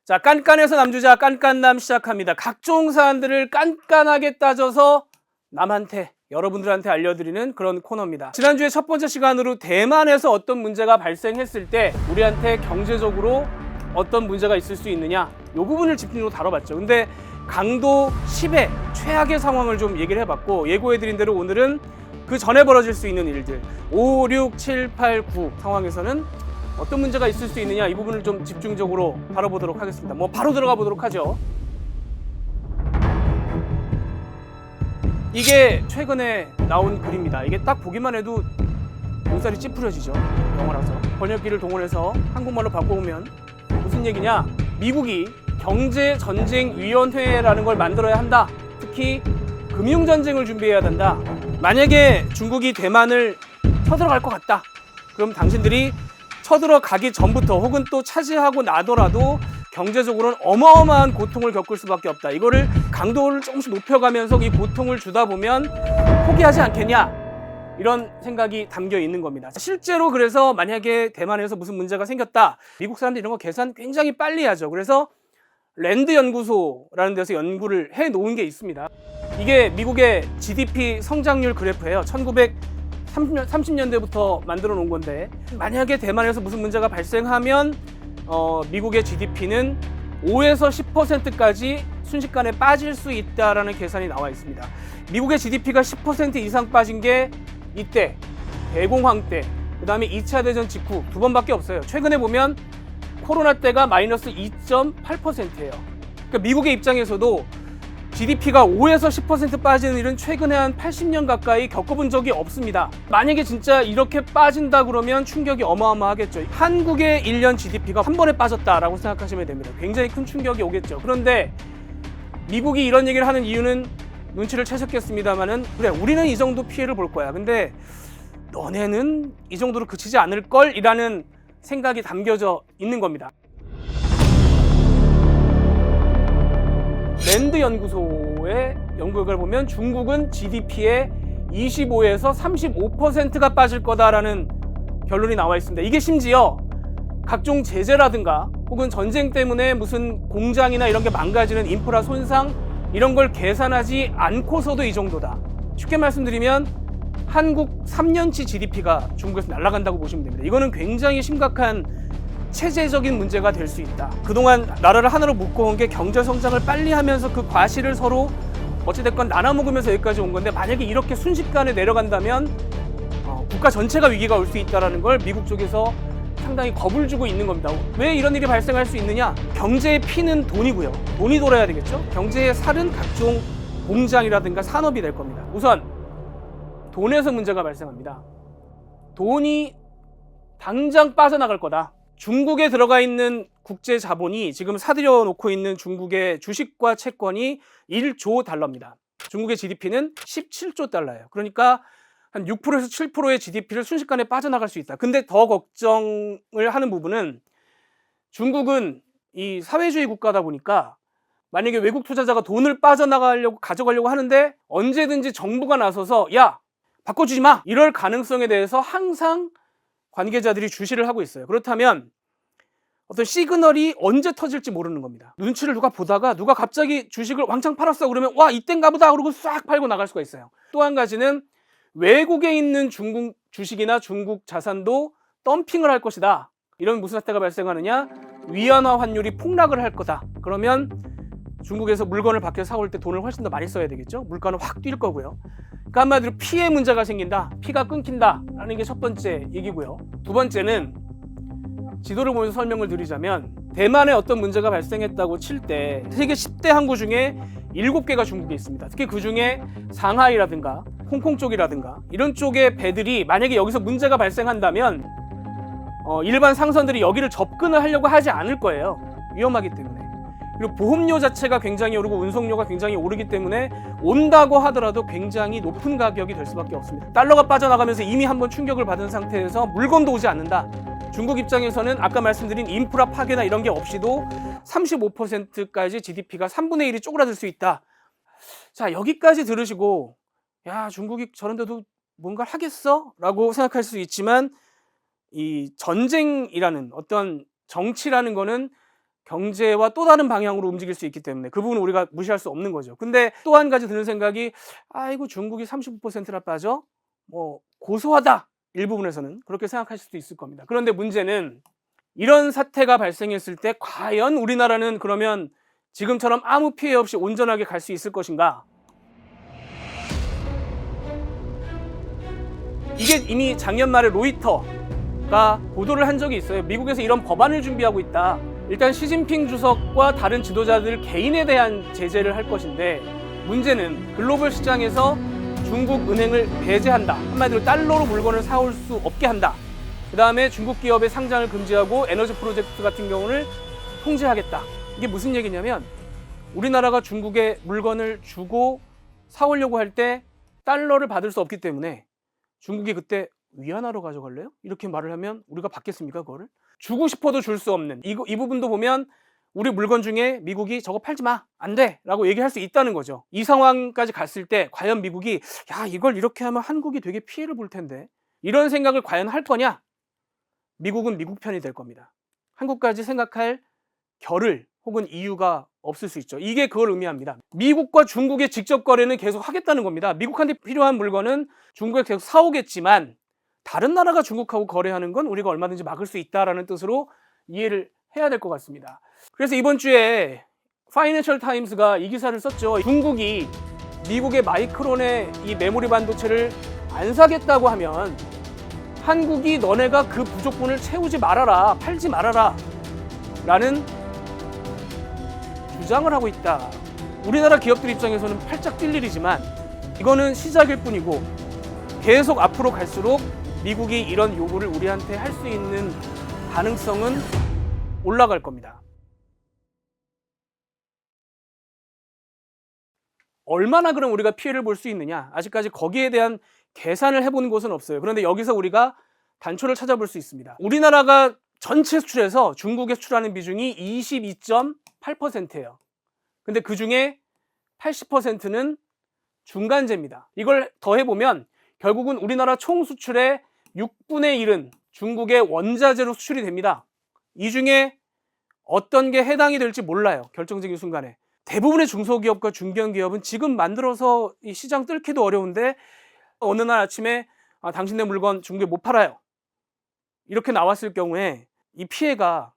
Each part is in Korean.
자, 깐깐해서 남주자 깐깐남 시작합니다. 각종 사안들을 깐깐하게 따져서 남한테, 여러분들한테 알려드리는 그런 코너입니다. 지난주에 첫 번째 시간으로 대만에서 어떤 문제가 발생했을 때 우리한테 경제적으로 어떤 문제가 있을 수 있느냐, 이 부분을 집중적으로 다뤄봤죠. 근데 강도 10의 최악의 상황을 좀 얘기를 해봤고, 예고해드린 대로 오늘은 그 전에 벌어질 수 있는 일들 5, 6, 7, 8, 9 상황에서는 어떤 문제가 있을 수 있느냐, 이 부분을 좀 집중적으로 다뤄보도록 하겠습니다. 바로 들어가 보도록 하죠. 이게 최근에 나온 글입니다. 이게 딱 보기만 해도 눈살이 찌푸려지죠. 영어라서. 번역기를 동원해서 한국말로 바꿔보면 무슨 얘기냐? 미국이 경제전쟁위원회라는 걸 만들어야 한다. 특히 금융전쟁을 준비해야 된다. 만약에 중국이 대만을 쳐들어갈 것 같다. 그럼 당신들이 쳐들어가기 전부터 혹은 또 차지하고 나더라도 경제적으로는 어마어마한 고통을 겪을 수밖에 없다. 이거를 강도를 조금씩 높여가면서 이 고통을 주다 보면 포기하지 않겠냐, 이런 생각이 담겨 있는 겁니다. 실제로 그래서 만약에 대만에서 무슨 문제가 생겼다, 미국 사람들이 이런 거 계산 굉장히 빨리 하죠. 그래서 랜드 연구소라는 데서 연구를 해 놓은 게 있습니다. 이게 미국의 GDP 성장률 그래프예요. 1930년대부터 만들어 놓은 건데, 만약에 대만에서 무슨 문제가 발생하면 미국의 GDP는 5에서 10%까지 순식간에 빠질 수 있다라는 계산이 나와 있습니다. 미국의 GDP가 10% 이상 빠진 게 이때 대공황 때, 그 다음에 2차 대전 직후 두 번밖에 없어요. 최근에 보면 코로나 때가 마이너스 2.8%예요. 그러니까 미국의 입장에서도 GDP가 5에서 10% 빠지는 일은 최근에 한 80년 가까이 겪어본 적이 없습니다. 만약에 진짜 이렇게 빠진다 그러면 충격이 어마어마하겠죠. 한국의 1년 GDP가 한 번에 빠졌다라고 생각하시면 됩니다. 굉장히 큰 충격이 오겠죠. 그런데 미국이 이런 얘기를 하는 이유는 눈치를 채셨겠습니다만은, 그래, 우리는 이 정도 피해를 볼 거야. 근데 너네는 이 정도로 그치지 않을 걸 이라는 생각이 담겨져 있는 겁니다. 랜드 연구소의 연구 결과를 보면 중국은 GDP의 25에서 35%가 빠질 거다라는 결론이 나와 있습니다. 이게 심지어 각종 제재라든가 혹은 전쟁 때문에 무슨 공장이나 이런 게 망가지는 인프라 손상, 이런 걸 계산하지 않고서도 이 정도다. 쉽게 말씀드리면 한국 3년치 GDP가 중국에서 날아간다고 보시면 됩니다. 이거는 굉장히 심각한 체제적인 문제가 될 수 있다. 그동안 나라를 하나로 묶어온 게 경제 성장을 빨리 하면서 그 과실을 서로 어찌됐건 나눠 먹으면서 여기까지 온 건데, 만약에 이렇게 순식간에 내려간다면 국가 전체가 위기가 올 수 있다는 걸 미국 쪽에서 상당히 겁을 주고 있는 겁니다. 왜 이런 일이 발생할 수 있느냐? 경제의 피는 돈이고요. 돈이 돌아야 되겠죠? 경제의 살은 각종 공장이라든가 산업이 될 겁니다. 우선 돈에서 문제가 발생합니다. 돈이 당장 빠져나갈 거다. 중국에 들어가 있는 국제 자본이 지금 사들여 놓고 있는 중국의 주식과 채권이 1조 달러입니다. 중국의 GDP는 17조 달러예요. 그러니까 한 6%에서 7%의 GDP를 순식간에 빠져나갈 수 있다. 근데 더 걱정을 하는 부분은, 중국은 이 사회주의 국가다 보니까 만약에 외국 투자자가 돈을 가져가려고 하는데 언제든지 정부가 나서서 야, 바꿔주지 마, 이럴 가능성에 대해서 항상 관계자들이 주시를 하고 있어요. 그렇다면 어떤 시그널이 언제 터질지 모르는 겁니다. 눈치를 누가 보다가 누가 갑자기 주식을 왕창 팔았어 그러면 와, 이땐가 보다 그러고 싹 팔고 나갈 수가 있어요. 또 한 가지는 외국에 있는 중국 주식이나 중국 자산도 덤핑을 할 것이다. 이런 무슨 사태가 발생하느냐? 위안화 환율이 폭락을 할 거다. 그러면 중국에서 물건을 밖에서 사올 때 돈을 훨씬 더 많이 써야 되겠죠? 물가는 확 뛸 거고요. 그러니까 한마디로 피해 문제가 생긴다, 피가 끊긴다라는 게 첫 번째 얘기고요. 두 번째는 지도를 보면서 설명을 드리자면, 대만에 어떤 문제가 발생했다고 칠 때 세계 10대 항구 중에 7개가 중국에 있습니다. 특히 그 중에 상하이라든가 홍콩 쪽이라든가 이런 쪽의 배들이 만약에 여기서 문제가 발생한다면 일반 상선들이 여기를 접근을 하려고 하지 않을 거예요. 위험하기 때문에. 그리고 보험료 자체가 굉장히 오르고 운송료가 굉장히 오르기 때문에 온다고 하더라도 굉장히 높은 가격이 될 수밖에 없습니다. 달러가 빠져나가면서 이미 한번 충격을 받은 상태에서 물건도 오지 않는다. 중국 입장에서는 아까 말씀드린 인프라 파괴나 이런 게 없이도 35%까지 GDP가 3분의 1이 쪼그라들 수 있다. 자, 여기까지 들으시고 야, 중국이 저런데도 뭔가를 하겠어? 라고 생각할 수 있지만, 이 전쟁이라는 어떤 정치라는 거는 경제와 또 다른 방향으로 움직일 수 있기 때문에 그 부분은 우리가 무시할 수 없는 거죠. 근데 또 한 가지 드는 생각이 아이고 중국이 35%나 빠져? 뭐 고소하다. 일부분에서는 그렇게 생각하실 수도 있을 겁니다. 그런데 문제는 이런 사태가 발생했을 때 과연 우리나라는 그러면 지금처럼 아무 피해 없이 온전하게 갈 수 있을 것인가? 이게 이미 작년 말에 로이터가 보도를 한 적이 있어요. 미국에서 이런 법안을 준비하고 있다. 일단 시진핑 주석과 다른 지도자들 개인에 대한 제재를 할 것인데 문제는 글로벌 시장에서 중국 은행을 배제한다. 한마디로 달러로 물건을 사올 수 없게 한다. 그 다음에 중국 기업의 상장을 금지하고 에너지 프로젝트 같은 경우를 통제하겠다. 이게 무슨 얘기냐면 우리나라가 중국에 물건을 주고 사오려고 할 때 달러를 받을 수 없기 때문에 중국이 그때 위안화로 가져갈래요? 이렇게 말을 하면 우리가 받겠습니까? 그거를? 주고 싶어도 줄 수 없는 이 부분도 보면 우리 물건 중에 미국이 저거 팔지 마, 안 돼 라고 얘기할 수 있다는 거죠. 이 상황까지 갔을 때 과연 미국이 야 이걸 이렇게 하면 한국이 되게 피해를 볼 텐데 이런 생각을 과연 할 거냐? 미국은 미국 편이 될 겁니다. 한국까지 생각할 결을 혹은 이유가 없을 수 있죠. 이게 그걸 의미합니다. 미국과 중국의 직접 거래는 계속 하겠다는 겁니다. 미국한테 필요한 물건은 중국에 계속 사오겠지만 다른 나라가 중국하고 거래하는 건 우리가 얼마든지 막을 수 있다라는 뜻으로 이해를 해야 될 것 같습니다. 그래서 이번 주에 파이낸셜 타임스가 이 기사를 썼죠. 중국이 미국의 마이크론의 이 메모리 반도체를 안 사겠다고 하면 한국이 너네가 그 부족분을 채우지 말아라, 팔지 말아라 라는 주장을 하고 있다. 우리나라 기업들 입장에서는 팔짝 뛸 일이지만 이거는 시작일 뿐이고 계속 앞으로 갈수록 미국이 이런 요구를 우리한테 할 수 있는 가능성은 올라갈 겁니다. 얼마나 그럼 우리가 피해를 볼 수 있느냐? 아직까지 거기에 대한 계산을 해본 곳은 없어요. 그런데 여기서 우리가 단초를 찾아볼 수 있습니다. 우리나라가 전체 수출에서 중국에 수출하는 비중이 22.8%예요. 근데 그 중에 80%는 중간재입니다. 이걸 더해보면 결국은 우리나라 총 수출의 6분의 1은 중국의 원자재로 수출이 됩니다. 이 중에 어떤 게 해당이 될지 몰라요. 결정적인 순간에. 대부분의 중소기업과 중견기업은 지금 만들어서 이 시장 뚫기도 어려운데 어느 날 아침에 당신네 물건 중국에 못 팔아요. 이렇게 나왔을 경우에 이 피해가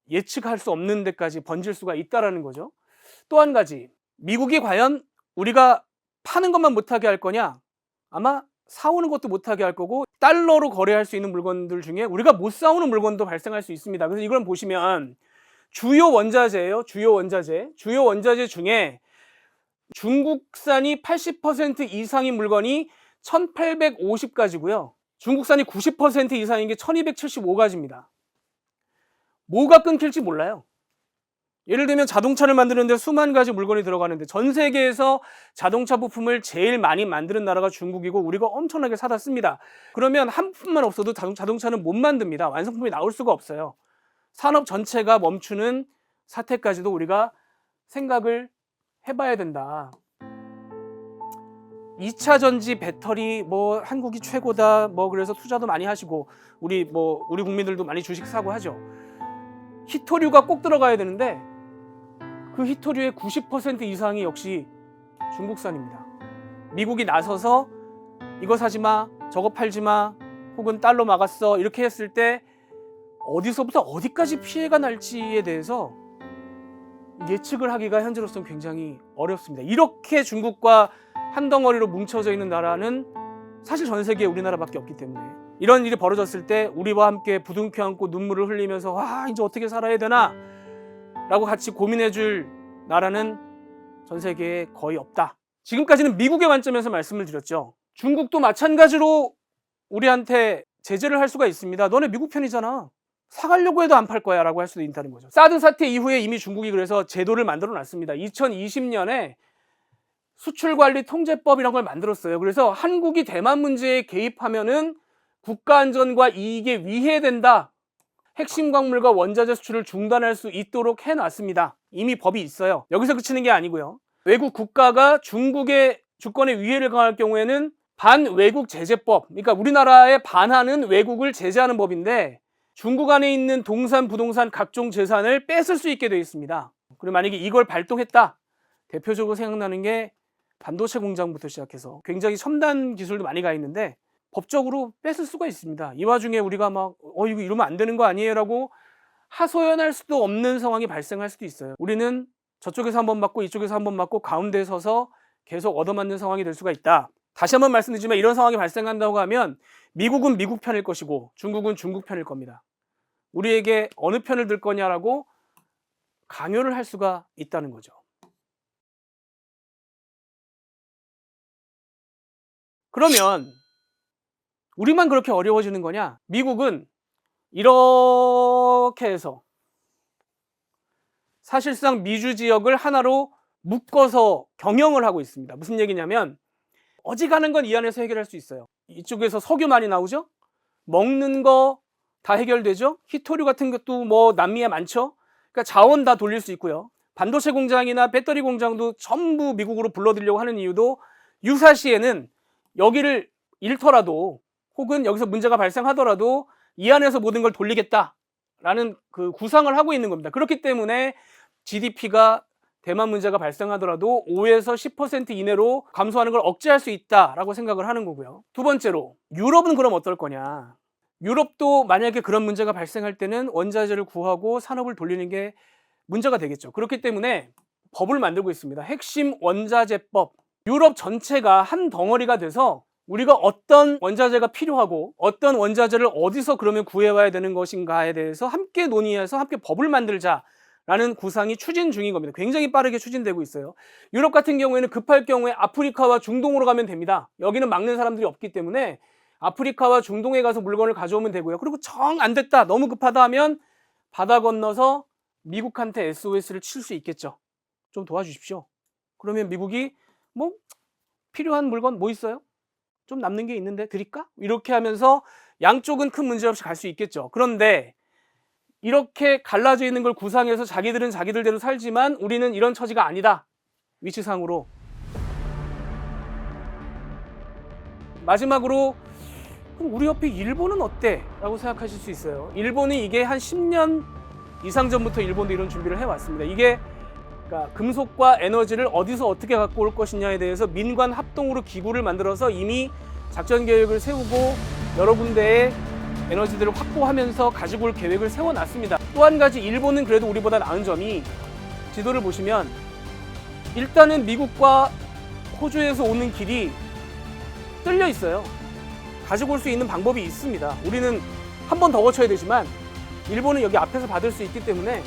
예측할 수 없는 데까지 번질 수가 있다는 거죠. 또 한 가지, 미국이 과연 우리가 파는 것만 못하게 할 거냐? 아마 사오는 것도 못하게 할 거고 달러로 거래할 수 있는 물건들 중에 우리가 못 사오는 물건도 발생할 수 있습니다. 그래서 이걸 보시면 주요 원자재예요. 주요 원자재 중에 중국산이 80% 이상인 물건이 1850가지고요. 중국산이 90% 이상인 게 1275가지입니다. 뭐가 끊길지 몰라요. 예를 들면 자동차를 만드는데 수만 가지 물건이 들어가는데 전 세계에서 자동차 부품을 제일 많이 만드는 나라가 중국이고 우리가 엄청나게 사다 씁니다. 그러면 한 부품만 없어도 자동차는 못 만듭니다. 완성품이 나올 수가 없어요. 산업 전체가 멈추는 사태까지도 우리가 생각을 해봐야 된다. 2차 전지 배터리 뭐 한국이 최고다 뭐 그래서 투자도 많이 하시고 우리 국민들도 많이 주식 사고 하죠. 히토류가 꼭 들어가야 되는데 그 히토류의 90% 이상이 역시 중국산입니다. 미국이 나서서 이거 사지 마, 저거 팔지 마, 혹은 달러 막았어 이렇게 했을 때 어디서부터 어디까지 피해가 날지에 대해서 예측을 하기가 현재로서는 굉장히 어렵습니다. 이렇게 중국과 한 덩어리로 뭉쳐져 있는 나라는 사실 전 세계에 우리나라밖에 없기 때문에 이런 일이 벌어졌을 때 우리와 함께 부둥켜 안고 눈물을 흘리면서 와 이제 어떻게 살아야 되나 라고 같이 고민해 줄 나라는 전 세계에 거의 없다. 지금까지는 미국의 관점에서 말씀을 드렸죠. 중국도 마찬가지로 우리한테 제재를 할 수가 있습니다. 너네 미국 편이잖아. 사가려고 해도 안 팔 거야 라고 할 수도 있다는 거죠. 사드 사태 이후에 이미 중국이 그래서 제도를 만들어 놨습니다. 2020년에 수출관리통제법이라는 걸 만들었어요. 그래서 한국이 대만 문제에 개입하면은 국가 안전과 이익에 위해된다. 핵심 광물과 원자재 수출을 중단할 수 있도록 해놨습니다. 이미 법이 있어요. 여기서 그치는 게 아니고요. 외국 국가가 중국의 주권에 위해를 가할 경우에는 반외국 제재법, 그러니까 우리나라에 반하는 외국을 제재하는 법인데 중국 안에 있는 동산, 부동산, 각종 재산을 뺏을 수 있게 되어 있습니다. 그리고 만약에 이걸 발동했다, 대표적으로 생각나는 게 반도체 공장부터 시작해서 굉장히 첨단 기술도 많이 가 있는데 법적으로 뺏을 수가 있습니다. 이 와중에 우리가 막 이거 이러면 안 되는 거 아니에요? 라고 하소연할 수도 없는 상황이 발생할 수도 있어요. 우리는 저쪽에서 한번 맞고 이쪽에서 한번 맞고 가운데에 서서 계속 얻어맞는 상황이 될 수가 있다. 다시 한번 말씀드리지만 이런 상황이 발생한다고 하면 미국은 미국 편일 것이고 중국은 중국 편일 겁니다. 우리에게 어느 편을 들 거냐라고 강요를 할 수가 있다는 거죠. 그러면 우리만 그렇게 어려워지는 거냐? 미국은 이렇게 해서 사실상 미주 지역을 하나로 묶어서 경영을 하고 있습니다. 무슨 얘기냐면 어지간한 건 이 안에서 해결할 수 있어요. 이쪽에서 석유 많이 나오죠? 먹는 거 다 해결되죠? 히토류 같은 것도 뭐 남미에 많죠? 그러니까 자원 다 돌릴 수 있고요. 반도체 공장이나 배터리 공장도 전부 미국으로 불러들이려고 하는 이유도 유사시에는 여기를 잃더라도 혹은 여기서 문제가 발생하더라도 이 안에서 모든 걸 돌리겠다라는 그 구상을 하고 있는 겁니다. 그렇기 때문에 GDP가 대만 문제가 발생하더라도 5에서 10% 이내로 감소하는 걸 억제할 수 있다라고 생각을 하는 거고요. 두 번째로 유럽은 그럼 어떨 거냐? 유럽도 만약에 그런 문제가 발생할 때는 원자재를 구하고 산업을 돌리는 게 문제가 되겠죠. 그렇기 때문에 법을 만들고 있습니다. 핵심 원자재법. 유럽 전체가 한 덩어리가 돼서 우리가 어떤 원자재가 필요하고 어떤 원자재를 어디서 그러면 구해와야 되는 것인가에 대해서 함께 논의해서 함께 법을 만들자라는 구상이 추진 중인 겁니다. 굉장히 빠르게 추진되고 있어요. 유럽 같은 경우에는 급할 경우에 아프리카와 중동으로 가면 됩니다. 여기는 막는 사람들이 없기 때문에 아프리카와 중동에 가서 물건을 가져오면 되고요. 그리고 정 안 됐다, 너무 급하다 하면 바다 건너서 미국한테 SOS를 칠 수 있겠죠. 좀 도와주십시오. 그러면 미국이 뭐 필요한 물건 뭐 있어요? 좀 남는 게 있는데 드릴까? 이렇게 하면서 양쪽은 큰 문제 없이 갈 수 있겠죠. 그런데 이렇게 갈라져 있는 걸 구상해서 자기들은 자기들대로 살지만 우리는 이런 처지가 아니다. 위치상으로. 마지막으로 그럼 우리 옆에 일본은 어때? 라고 생각하실 수 있어요. 일본이 이게 한 10년 이상 전부터 일본도 이런 준비를 해왔습니다. 이게 그러니까 금속과 에너지를 어디서 어떻게 갖고 올 것이냐에 대해서 민관 합동으로 기구를 만들어서 이미 작전 계획을 세우고 여러 군데의 에너지들을 확보하면서 가지고 올 계획을 세워놨습니다. 또 한 가지 일본은 그래도 우리보다 나은 점이 지도를 보시면 일단은 미국과 호주에서 오는 길이 뚫려 있어요. 가지고 올 수 있는 방법이 있습니다. 우리는 한 번 더 거쳐야 되지만 일본은 여기 앞에서 받을 수 있기 때문에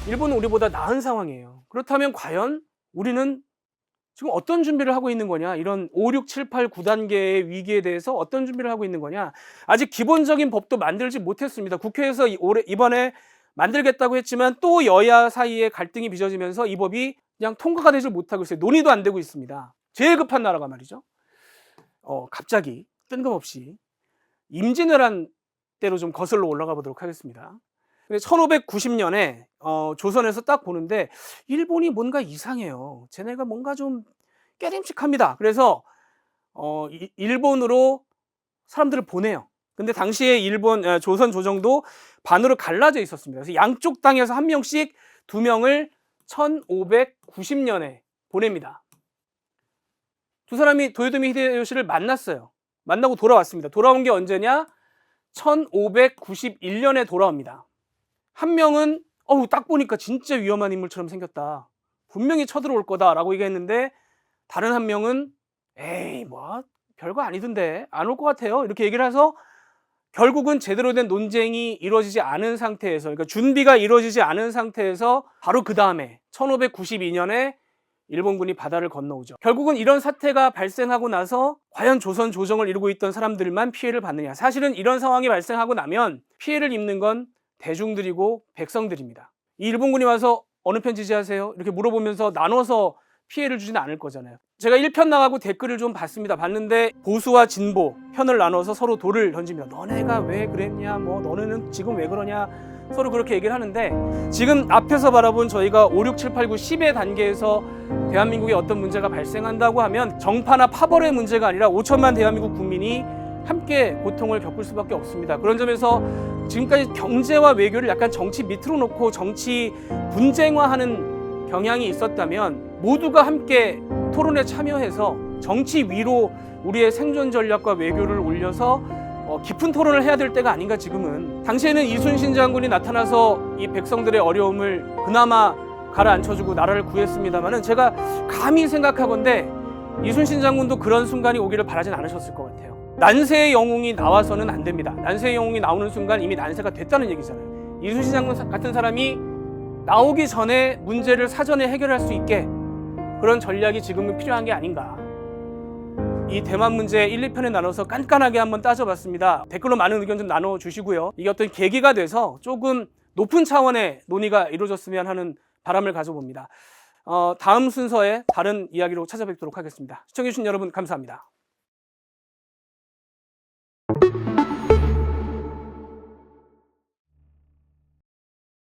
일본은 우리보다 나은 상황이에요. 그렇다면 과연 우리는 지금 어떤 준비를 하고 있는 거냐? 이런 5, 6, 7, 8, 9단계의 위기에 대해서 어떤 준비를 하고 있는 거냐? 아직 기본적인 법도 만들지 못했습니다. 국회에서 이번에 만들겠다고 했지만 또 여야 사이에 갈등이 빚어지면서 이 법이 그냥 통과가 되지 못하고 있어요. 논의도 안 되고 있습니다. 제일 급한 나라가 말이죠. 갑자기 뜬금없이 임진왜란 때로 좀 거슬러 올라가 보도록 하겠습니다. 1590년에 조선에서 딱 보는데 일본이 뭔가 이상해요. 쟤네가 뭔가 좀 깨림칙합니다. 그래서 일본으로 사람들을 보내요. 근데 당시에 조선 조정도 반으로 갈라져 있었습니다. 그래서 양쪽 땅에서 한 명씩 2명을 1590년에 보냅니다. 두 사람이 도요토미 히데요시를 만났어요. 만나고 돌아왔습니다. 돌아온 게 언제냐? 1591년에 돌아옵니다. 한 명은 딱 보니까 진짜 위험한 인물처럼 생겼다. 분명히 쳐들어올 거다라고 얘기했는데 다른 한 명은 에이 뭐 별거 아니던데 안 올 것 같아요. 이렇게 얘기를 해서 결국은 제대로 된 논쟁이 이루어지지 않은 상태에서, 그러니까 준비가 이루어지지 않은 상태에서 바로 그 다음에 1592년에 일본군이 바다를 건너오죠. 결국은 이런 사태가 발생하고 나서 과연 조선 조정을 이루고 있던 사람들만 피해를 받느냐. 사실은 이런 상황이 발생하고 나면 피해를 입는 건 대중들이고 백성들입니다. 이 일본군이 와서 어느 편 지지하세요? 이렇게 물어보면서 나눠서 피해를 주지는 않을 거잖아요. 제가 1편 나가고 댓글을 좀 봤습니다. 봤는데 보수와 진보 편을 나눠서 서로 돌을 던집니다. 너네가 왜 그랬냐, 뭐 너네는 지금 왜 그러냐, 서로 그렇게 얘기를 하는데 지금 앞에서 바라본 저희가 5, 6, 7, 8, 9, 10의 단계에서 대한민국에 어떤 문제가 발생한다고 하면 정파나 파벌의 문제가 아니라 5천만 대한민국 국민이 함께 고통을 겪을 수밖에 없습니다. 그런 점에서 지금까지 경제와 외교를 약간 정치 밑으로 놓고 정치 분쟁화하는 경향이 있었다면 모두가 함께 토론에 참여해서 정치 위로 우리의 생존 전략과 외교를 올려서 깊은 토론을 해야 될 때가 아닌가. 지금은 당시에는 이순신 장군이 나타나서 이 백성들의 어려움을 그나마 가라앉혀주고 나라를 구했습니다만은 제가 감히 생각하건대 이순신 장군도 그런 순간이 오기를 바라진 않으셨을 것 같아요. 난세의 영웅이 나와서는 안 됩니다. 난세의 영웅이 나오는 순간 이미 난세가 됐다는 얘기잖아요. 이순신 장군 같은 사람이 나오기 전에 문제를 사전에 해결할 수 있게 그런 전략이 지금은 필요한 게 아닌가. 이 대만 문제 1, 2편에 나눠서 깐깐하게 한번 따져봤습니다. 댓글로 많은 의견 좀 나눠주시고요. 이게 어떤 계기가 돼서 조금 높은 차원의 논의가 이루어졌으면 하는 바람을 가져봅니다. 다음 순서에 다른 이야기로 찾아뵙도록 하겠습니다. 시청해주신 여러분 감사합니다.